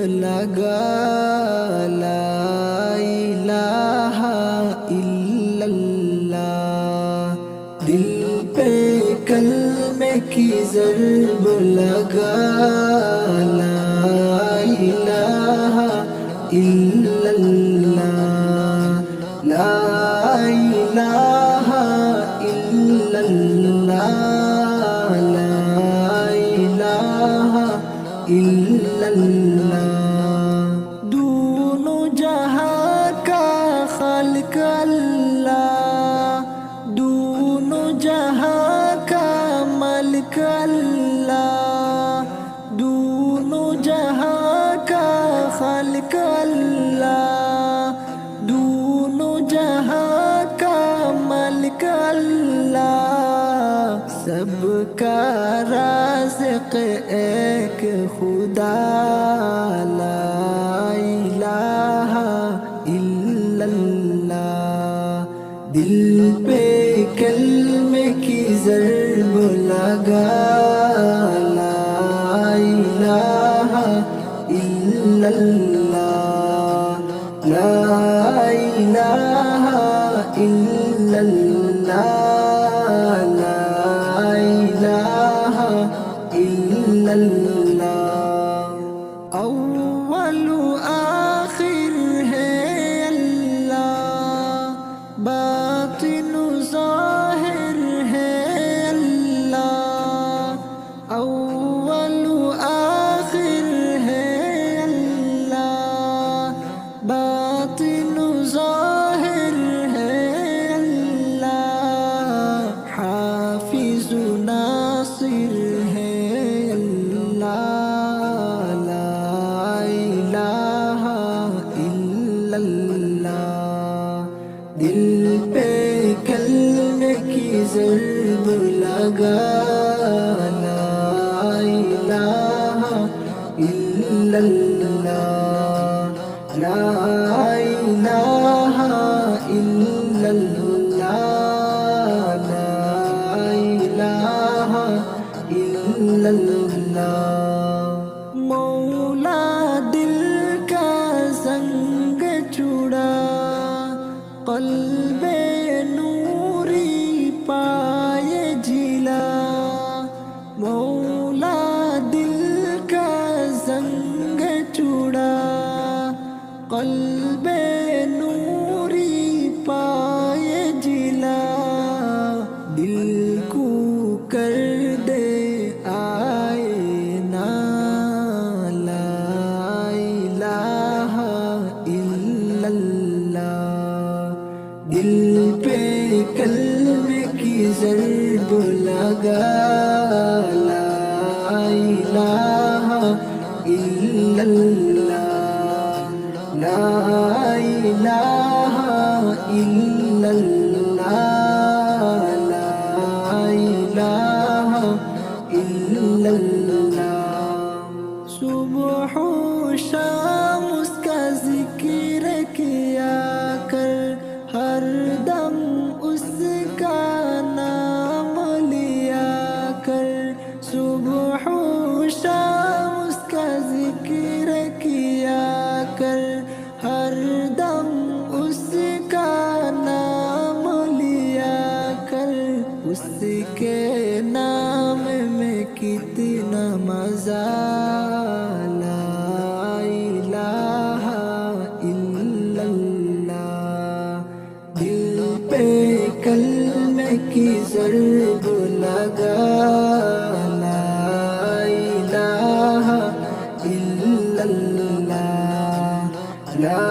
لگا لا الہ الا اللہ، دل پہ کلمے کی ضرب لگا لا الہ الا اللہ، لا الہ الا اللہ، لا الہ الا اللہ، دونوں جہاں کا خالق اللہ، دونوں جہاں کا مالک اللہ، دونوں جہاں کا خالق اللہ، دونوں جہاں کا مالک اللہ، سب کا رازق ایک خدا، لا الہ الا اللہ، دل پہ کلمے کی ضرب لگا لا الہ الا اللہ، لا الہ الا اللہ، لا الہ الا اللہ، اول آخر ہے اللہ، باطن ظاہر ہے اللہ، اول آخر ہے اللہ، باطن ظاہر ہے اللہ، حافظ ناصر ہے اللہ، لا الہ الا اللہ، دل پہ کلمے کی ضرب لگا لا الہ الا اللہ، لا الہ الا اللہ، لا الہ الا اللہ، مولا دل کا زنگ چڑا، قلب نوری پائے جلا، مولا دل کا زنگ چڑا، قلب نوری پائے جلا، دل کو کر دے آئینہ، لا الہ الا اللہ، دل پہ کلمے کی ضرب لگا لا الہ الا اللہ، لا الہ الا اللہ، لا الہ الا اللہ، صبح و شام اس کا ذکر کیا کر، ہر دم اس کا نام لیا کر، صبح و شام اس کا ذکر کیا کر، ہر دم اس کا نام لیا کر، اس کے نام میں کتنا مزہ، لا الہ الا اللہ، دل پہ کلمے کی ضرب لگا لا الہ الا اللہ، لا